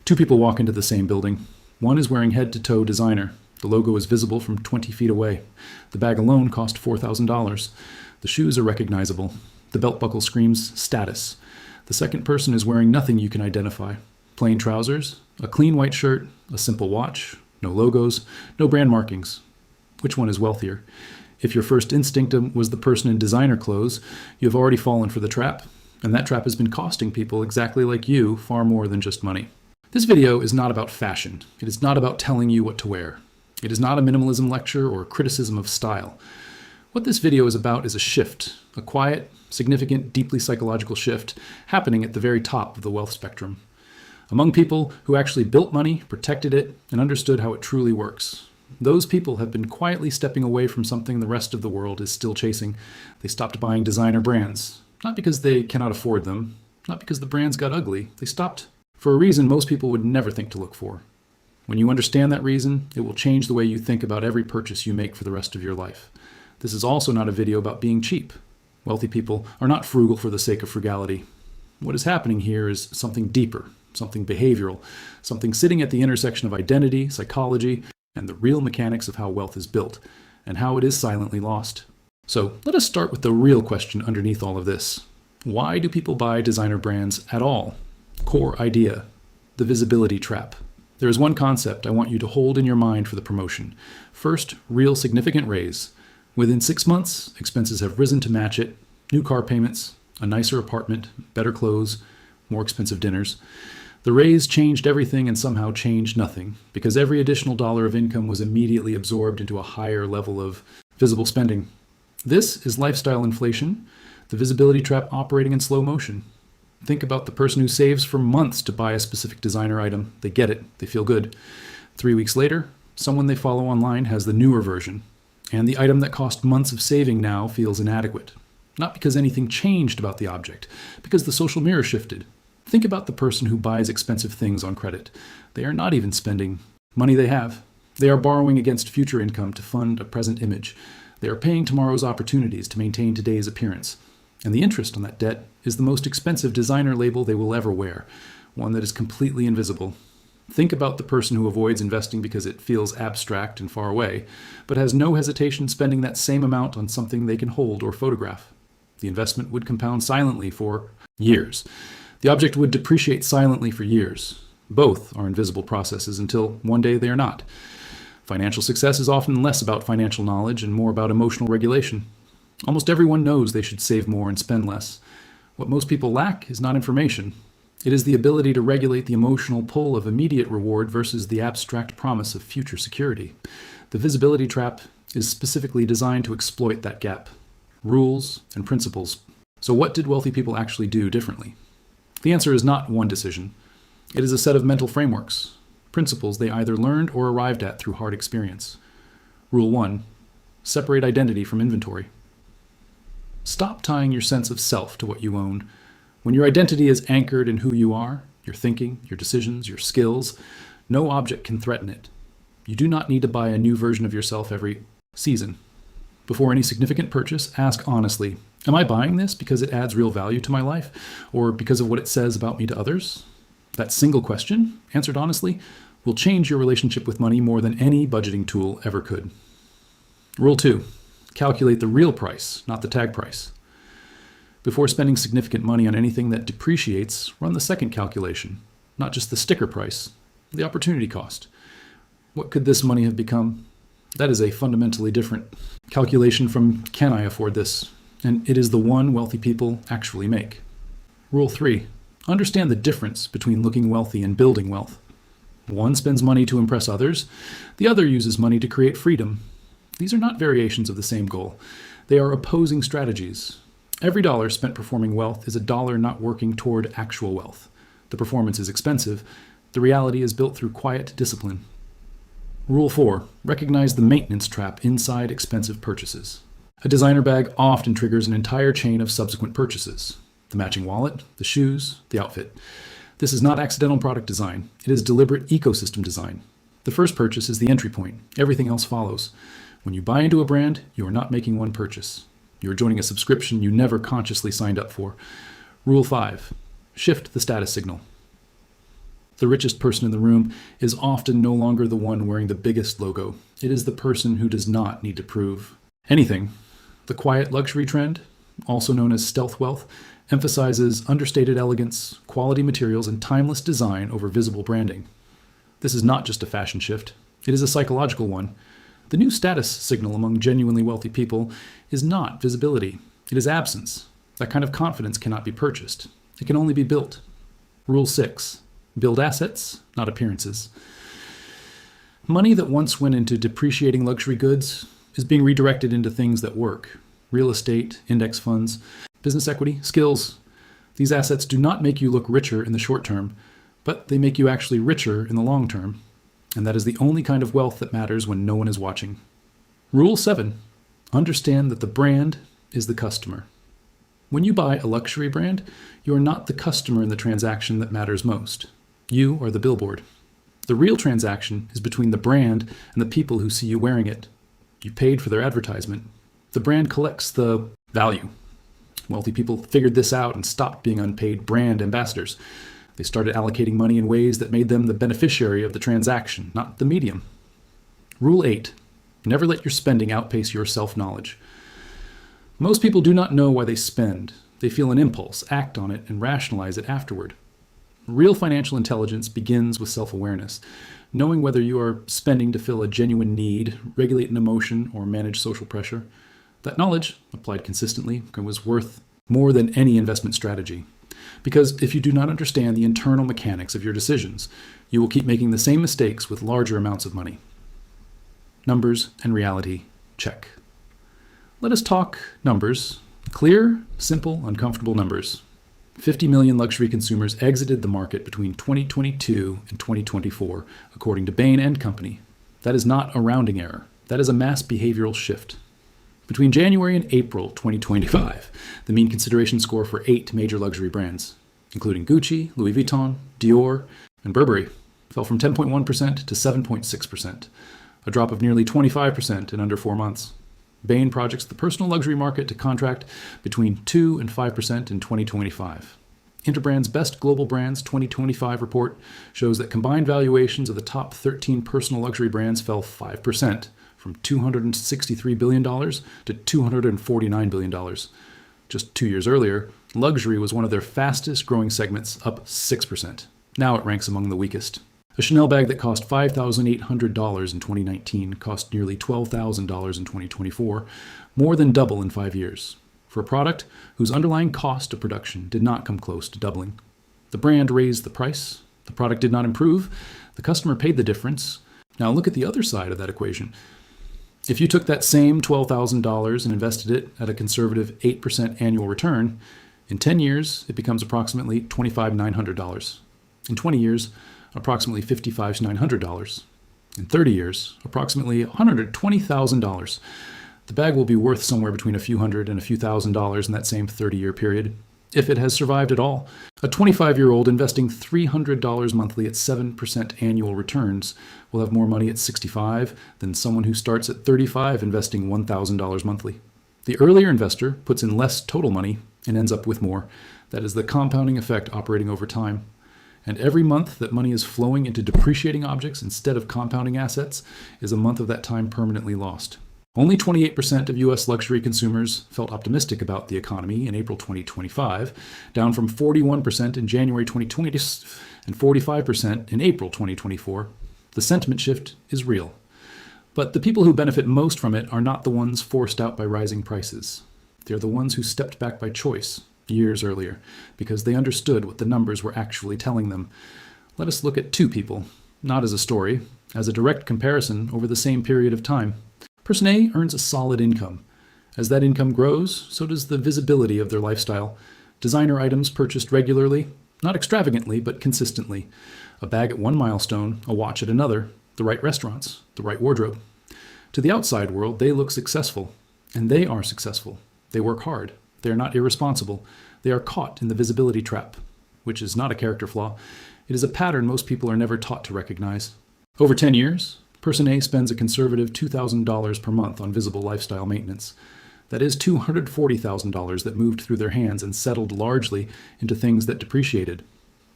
Two people walk into the same building. One is wearing head-to-toe designer. The logo is visible from 20 feet away. The bag alone cost $4,000. The shoes are recognizable. The belt buckle screams status. The second person is wearing nothing you can identify. Plain trousers, a clean white shirt, a simple watch, no logos, no brand markings. Which one is wealthier? If your first instinct was the person in designer clothes, you have already fallen for the trap, and that trap has been costing people exactly like you far more than just money. This video is not about fashion. It is not about telling you what to wear. It is not a minimalism lecture or criticism of style. What this video is about is a shift, a quiet, significant, deeply psychological shift happening at the very top of the wealth spectrum. Among people who actually built money, protected it, and understood how it truly works. Those people have been quietly stepping away from something the rest of the world is still chasing. They stopped buying designer brands, not because they cannot afford them, not because the brands got ugly. They stopped for a reason most people would never think to look for. When you understand that reason, it will change the way you think about every purchase you make for the rest of your life. This is also not a video about being cheap. Wealthy people are not frugal for the sake of frugality. What is happening here is something deeper, something behavioral, something sitting at the intersection of identity, psychology, and the real mechanics of how wealth is built, and how it is silently lost. So let us start with the real question underneath all of this. Why do people buy designer brands at all? Core idea, the visibility trap. There is one concept I want you to hold in your mind for the promotion. First, real significant raise. Within 6 months, expenses have risen to match it. New car payments, a nicer apartment, better clothes, more expensive dinners. The raise changed everything and somehow changed nothing, because every additional dollar of income was immediately absorbed into a higher level of visible spending. This is lifestyle inflation, the visibility trap operating in slow motion. Think about the person who saves for months to buy a specific designer item. They get it, they feel good. 3 weeks later, someone they follow online has the newer version, and the item that cost months of saving now feels inadequate. Not because anything changed about the object, because the social mirror shifted. Think about the person who buys expensive things on credit. They are not even spending money they have. They are borrowing against future income to fund a present image. They are paying tomorrow's opportunities to maintain today's appearance. And the interest on that debt is the most expensive designer label they will ever wear, one that is completely invisible. Think about the person who avoids investing because it feels abstract and far away, but has no hesitation spending that same amount on something they can hold or photograph. The investment would compound silently for years. The object would depreciate silently for years. Both are invisible processes until one day they are not. Financial success is often less about financial knowledge and more about emotional regulation. Almost everyone knows they should save more and spend less. What most people lack is not information. It is the ability to regulate the emotional pull of immediate reward versus the abstract promise of future security. The visibility trap is specifically designed to exploit that gap. Rules and principles. So what did wealthy people actually do differently? The answer is not one decision. It is a set of mental frameworks, principles they either learned or arrived at through hard experience. Rule 1. Separate identity from inventory. Stop tying your sense of self to what you own. When your identity is anchored in who you are, your thinking, your decisions, your skills, no object can threaten it. You do not need to buy a new version of yourself every season. Before any significant purchase, ask honestly, am I buying this because it adds real value to my life, or because of what it says about me to others? That single question, answered honestly, will change your relationship with money more than any budgeting tool ever could. Rule 2. Calculate the real price, not the tag price. Before spending significant money on anything that depreciates, run the second calculation, not just the sticker price, the opportunity cost. What could this money have become? That is a fundamentally different calculation from can I afford this? And it is the one wealthy people actually make. Rule 3. Understand the difference between looking wealthy and building wealth. One spends money to impress others. The other uses money to create freedom. These are not variations of the same goal. They are opposing strategies. Every dollar spent performing wealth is a dollar not working toward actual wealth. The performance is expensive. The reality is built through quiet discipline. Rule 4. Recognize the maintenance trap inside expensive purchases. A designer bag often triggers an entire chain of subsequent purchases. The matching wallet, the shoes, the outfit. This is not accidental product design. It is deliberate ecosystem design. The first purchase is the entry point. Everything else follows. When you buy into a brand, you are not making one purchase. You are joining a subscription you never consciously signed up for. Rule 5. Shift the status signal. The richest person in the room is often no longer the one wearing the biggest logo. It is the person who does not need to prove anything. The quiet luxury trend, also known as stealth wealth, emphasizes understated elegance, quality materials, and timeless design over visible branding. This is not just a fashion shift. It is a psychological one. The new status signal among genuinely wealthy people is not visibility. It is absence. That kind of confidence cannot be purchased. It can only be built. Rule 6. Build assets, not appearances. Money that once went into depreciating luxury goods is being redirected into things that work. Real estate, index funds, business equity, skills. These assets do not make you look richer in the short term, but they make you actually richer in the long term. And that is the only kind of wealth that matters when no one is watching. Rule 7. Understand that the brand is the customer. When you buy a luxury brand, you are not the customer in the transaction that matters most. You are the billboard. The real transaction is between the brand and the people who see you wearing it. You paid for their advertisement. The brand collects the value. Wealthy people figured this out and stopped being unpaid brand ambassadors. They started allocating money in ways that made them the beneficiary of the transaction, not the medium. Rule 8. Never let your spending outpace your self-knowledge. Most people do not know why they spend. They feel an impulse, act on it, and rationalize it afterward. Real financial intelligence begins with self-awareness, knowing whether you are spending to fill a genuine need, regulate an emotion, or manage social pressure. That knowledge, applied consistently, was worth more than any investment strategy. Because if you do not understand the internal mechanics of your decisions, you will keep making the same mistakes with larger amounts of money. Numbers and reality, check. Let us talk numbers. Clear, simple, uncomfortable numbers. 50 million luxury consumers exited the market between 2022 and 2024, according to Bain & Company. That is not a rounding error. That is a mass behavioral shift. Between January and April 2025, the mean consideration score for 8 major luxury brands, including Gucci, Louis Vuitton, Dior, and Burberry, fell from 10.1% to 7.6%, a drop of nearly 25% in under 4 months. Bain projects the personal luxury market to contract between 2 and 5% in 2025. Interbrand's Best Global Brands 2025 report shows that combined valuations of the top 13 personal luxury brands fell 5%, from $263 billion to $249 billion. Just 2 years earlier, luxury was one of their fastest growing segments, up 6%. Now it ranks among the weakest. A Chanel bag that cost $5,800 in 2019 cost nearly $12,000 in 2024, more than double in 5 years, for a product whose underlying cost of production did not come close to doubling. The brand raised the price, the product did not improve, the customer paid the difference. Now look at the other side of that equation. If you took that same $12,000 and invested it at a conservative 8% annual return, in 10 years it becomes approximately $25,900. In 20 years, approximately $55,900. In 30 years, approximately $120,000. The bag will be worth somewhere between a few hundred and a few $1,000s in that same 30-year period, if it has survived at all. A 25-year-old investing $300 monthly at 7% annual returns will have more money at 65 than someone who starts at 35 investing $1,000 monthly. The earlier investor puts in less total money and ends up with more. That is the compounding effect operating over time. And every month that money is flowing into depreciating objects instead of compounding assets is a month of that time permanently lost. Only 28% of U.S. luxury consumers felt optimistic about the economy in April 2025, down from 41% in January 2020 and 45% in April 2024. The sentiment shift is real. But the people who benefit most from it are not the ones forced out by rising prices. They're the ones who stepped back by choice years earlier, because they understood what the numbers were actually telling them. Let us look at 2 people, not as a story, as a direct comparison over the same period of time. Person A earns a solid income. As that income grows, so does the visibility of their lifestyle. Designer items purchased regularly, not extravagantly, but consistently. A bag at one milestone, a watch at another, the right restaurants, the right wardrobe. To the outside world, they look successful, and they are successful. They work hard. They are not irresponsible. They are caught in the visibility trap, which is not a character flaw. It is a pattern most people are never taught to recognize. Over 10 years, Person A spends a conservative $2,000 per month on visible lifestyle maintenance. That is $240,000 that moved through their hands and settled largely into things that depreciated.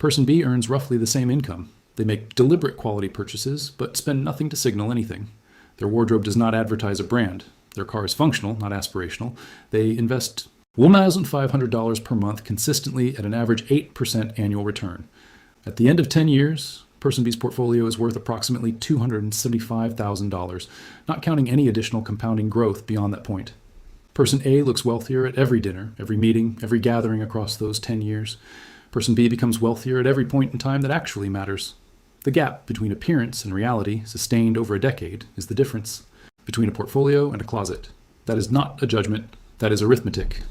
Person B earns roughly the same income. They make deliberate quality purchases, but spend nothing to signal anything. Their wardrobe does not advertise a brand. Their car is functional, not aspirational. They invest $1,500 per month consistently at an average 8% annual return. At the end of 10 years, Person B's portfolio is worth approximately $275,000, not counting any additional compounding growth beyond that point. Person A looks wealthier at every dinner, every meeting, every gathering across those 10 years. Person B becomes wealthier at every point in time that actually matters. The gap between appearance and reality, sustained over a decade, is the difference between a portfolio and a closet. That is not a judgment, that is arithmetic.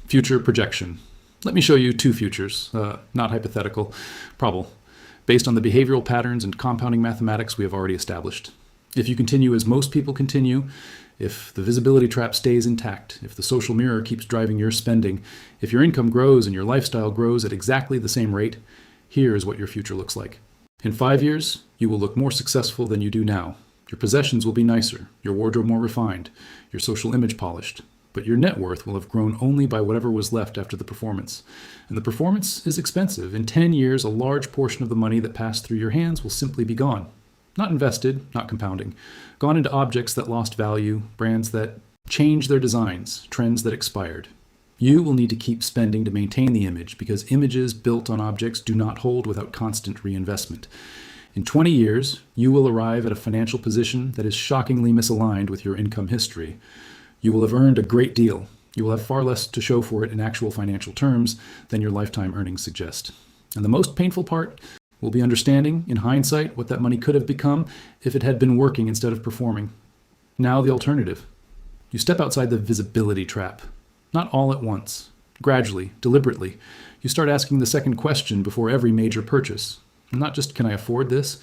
Future projection. Let me show you two futures, not hypothetical, probable, based on the behavioral patterns and compounding mathematics we have already established. If you continue as most people continue, if the visibility trap stays intact, if the social mirror keeps driving your spending, if your income grows and your lifestyle grows at exactly the same rate, here is what your future looks like. In 5 years, you will look more successful than you do now. Your possessions will be nicer, your wardrobe more refined, your social image polished, but your net worth will have grown only by whatever was left after the performance. And the performance is expensive. In 10 years, a large portion of the money that passed through your hands will simply be gone. Not invested, not compounding. Gone into objects that lost value, brands that changed their designs, trends that expired. You will need to keep spending to maintain the image because images built on objects do not hold without constant reinvestment. In 20 years, you will arrive at a financial position that is shockingly misaligned with your income history. You will have earned a great deal. You will have far less to show for it in actual financial terms than your lifetime earnings suggest. And the most painful part will be understanding, in hindsight, what that money could have become if it had been working instead of performing. Now the alternative. You step outside the visibility trap. Not all at once. Gradually, deliberately. You start asking the second question before every major purchase. Not just, can I afford this?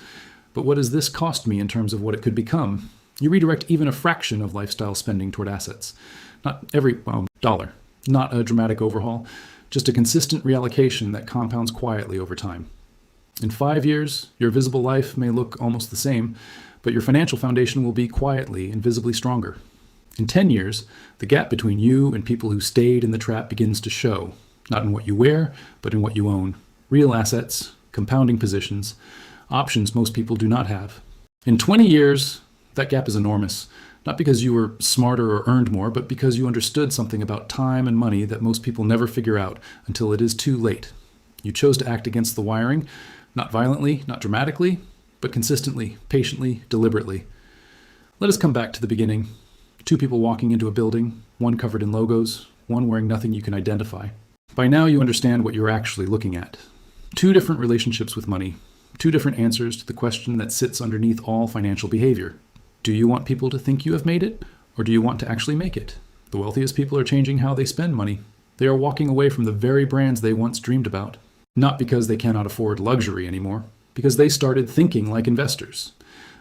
But what does this cost me in terms of what it could become? You redirect even a fraction of lifestyle spending toward assets. Not every dollar. Not a dramatic overhaul. Just a consistent reallocation that compounds quietly over time. In 5 years, your visible life may look almost the same, but your financial foundation will be quietly and visibly stronger. In 10 years, the gap between you and people who stayed in the trap begins to show, not in what you wear, but in what you own. Real assets, compounding positions, options most people do not have. In 20 years, that gap is enormous, not because you were smarter or earned more, but because you understood something about time and money that most people never figure out until it is too late. You chose to act against the wiring, not violently, not dramatically, but consistently, patiently, deliberately. Let us come back to the beginning. 2 people walking into a building, one covered in logos, one wearing nothing you can identify. By now you understand what you're actually looking at. 2 different relationships with money. 2 different answers to the question that sits underneath all financial behavior. Do you want people to think you have made it, or do you want to actually make it? The wealthiest people are changing how they spend money. They are walking away from the very brands they once dreamed about. Not because they cannot afford luxury anymore, because they started thinking like investors.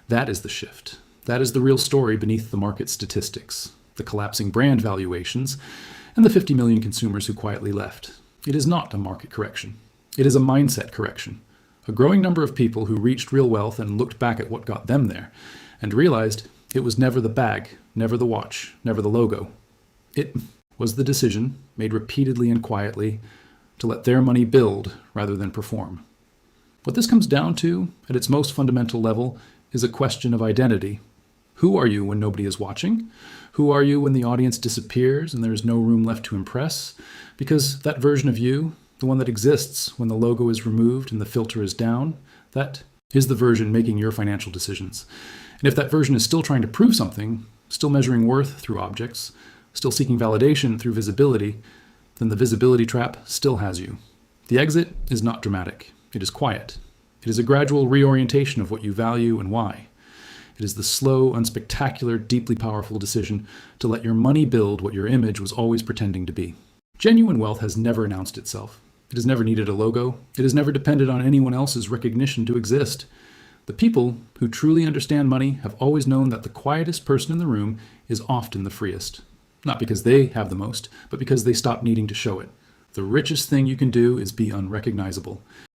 That is the shift. That is the real story beneath the market statistics, the collapsing brand valuations, and the 50 million consumers who quietly left. It is not a market correction. It is a mindset correction. A growing number of people who reached real wealth and looked back at what got them there, and realized it was never the bag, never the watch, never the logo. It was the decision, made repeatedly and quietly, to let their money build rather than perform. What this comes down to, at its most fundamental level, is a question of identity. Who are you when nobody is watching? Who are you when the audience disappears and there is no room left to impress? Because that version of you, the one that exists when the logo is removed and the filter is down, that is the version making your financial decisions. And if that version is still trying to prove something, still measuring worth through objects, still seeking validation through visibility, then the visibility trap still has you. The exit is not dramatic. It is quiet. It is a gradual reorientation of what you value and why. It is the slow, unspectacular, deeply powerful decision to let your money build what your image was always pretending to be. Genuine wealth has never announced itself. It has never needed a logo. It has never depended on anyone else's recognition to exist. The people who truly understand money have always known that the quietest person in the room is often the freest. Not because they have the most, but because they stop needing to show it. The richest thing you can do is be unrecognizable.